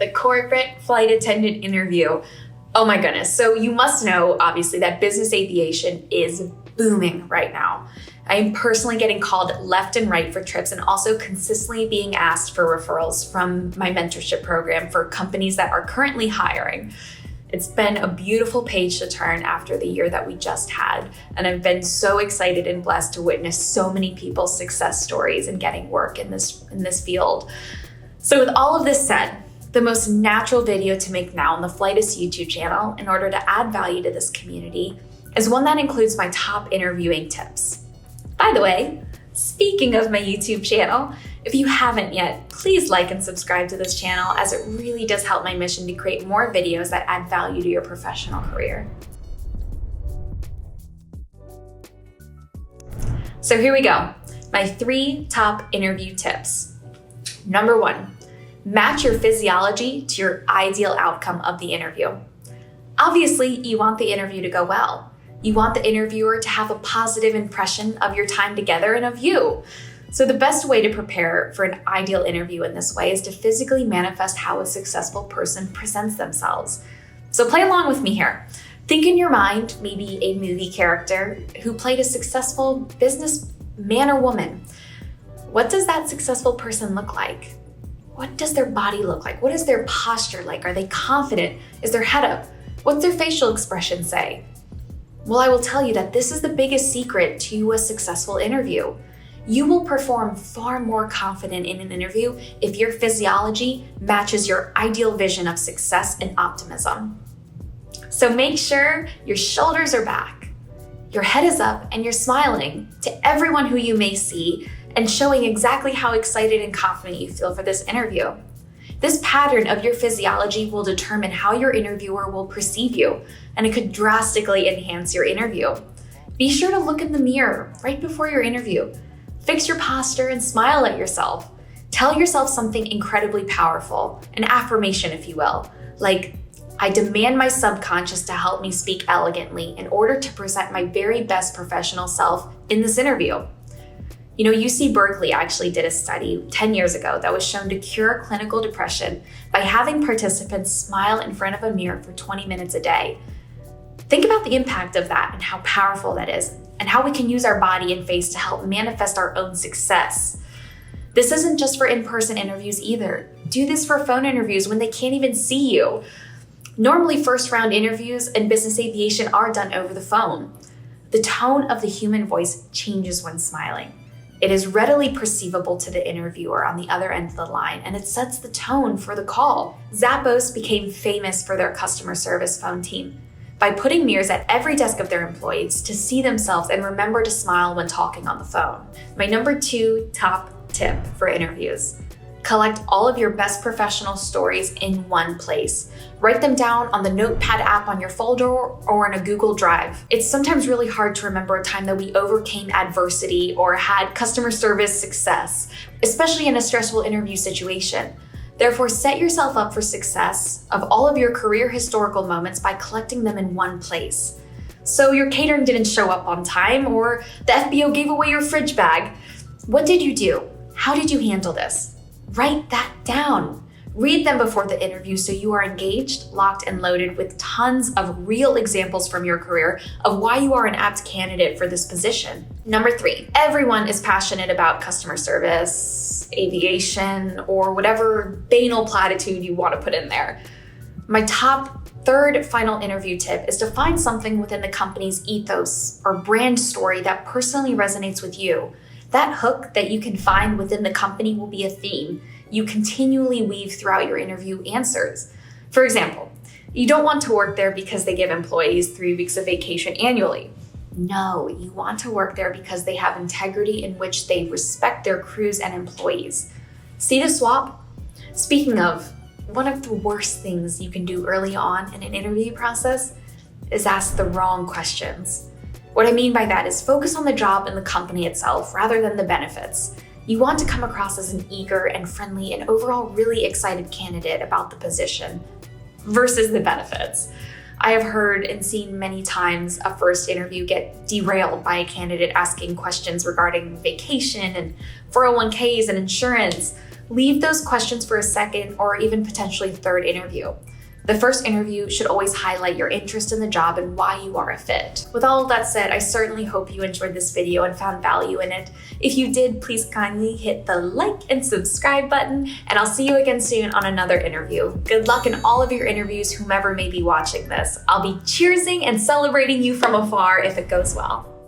the Corporate Flight Attendant Interview. Oh my goodness. So you must know, obviously, that business aviation is booming right now. I am personally getting called left and right for trips and also consistently being asked for referrals from my mentorship program for companies that are currently hiring. It's been a beautiful page to turn after the year that we just had, and I've been so excited and blessed to witness so many people's success stories and getting work in this field. So with all of this said, the most natural video to make now on the Flightus YouTube channel in order to add value to this community is one that includes my top interviewing tips. By the way, speaking of my YouTube channel, if you haven't yet, please like and subscribe to this channel as it really does help my mission to create more videos that add value to your professional career. So here we go, my 3 top interview tips. Number 1, match your physiology to your ideal outcome of the interview. Obviously, you want the interview to go well. You want the interviewer to have a positive impression of your time together and of you. So the best way to prepare for an ideal interview in this way is to physically manifest how a successful person presents themselves. So play along with me here. Think in your mind, maybe a movie character who played a successful businessman or woman. What does that successful person look like? What does their body look like? What is their posture like? Are they confident? Is their head up? What's their facial expression say? Well, I will tell you that this is the biggest secret to a successful interview. You will perform far more confident in an interview if your physiology matches your ideal vision of success and optimism. So make sure your shoulders are back, your head is up, and you're smiling to everyone who you may see and showing exactly how excited and confident you feel for this interview. This pattern of your physiology will determine how your interviewer will perceive you, and it could drastically enhance your interview. Be sure to look in the mirror right before your interview. Fix your posture and smile at yourself. Tell yourself something incredibly powerful, an affirmation, if you will, like, I demand my subconscious to help me speak elegantly in order to present my very best professional self in this interview. You know, UC Berkeley actually did a study 10 years ago that was shown to cure clinical depression by having participants smile in front of a mirror for 20 minutes a day. Think about the impact of that and how powerful that is, and how we can use our body and face to help manifest our own success. This isn't just for in-person interviews either. Do this for phone interviews when they can't even see you. Normally, first-round interviews in business aviation are done over the phone. The tone of the human voice changes when smiling. It is readily perceivable to the interviewer on the other end of the line, and it sets the tone for the call. Zappos became famous for their customer service phone team by putting mirrors at every desk of their employees to see themselves and remember to smile when talking on the phone. My number 2 top tip for interviews: collect all of your best professional stories in one place. Write them down on the Notepad app on your folder or in a Google Drive. It's sometimes really hard to remember a time that we overcame adversity or had customer service success, especially in a stressful interview situation. Therefore, set yourself up for success of all of your career historical moments by collecting them in one place. So your catering didn't show up on time, or the FBO gave away your fridge bag. What did you do? How did you handle this? Write that down. Read them before the interview so you are engaged, locked, and loaded with tons of real examples from your career of why you are an apt candidate for this position. Number 3, everyone is passionate about customer service, aviation, or whatever banal platitude you want to put in there. My top 3rd final interview tip is to find something within the company's ethos or brand story that personally resonates with you. That hook that you can find within the company will be a theme you continually weave throughout your interview answers. For example, you don't want to work there because they give employees 3 weeks of vacation annually. No, you want to work there because they have integrity in which they respect their crews and employees. See the swap? Speaking of, one of the worst things you can do early on in an interview process is ask the wrong questions. What I mean by that is focus on the job and the company itself rather than the benefits. You want to come across as an eager and friendly and overall really excited candidate about the position versus the benefits. I have heard and seen many times a first interview get derailed by a candidate asking questions regarding vacation and 401ks and insurance, Leave those questions for a second or even potentially third interview. The first interview should always highlight your interest in the job and why you are a fit. With all of that said, I certainly hope you enjoyed this video and found value in it. If you did, please kindly hit the like and subscribe button, and I'll see you again soon on another interview. Good luck in all of your interviews, whomever may be watching this. I'll be cheersing and celebrating you from afar if it goes well.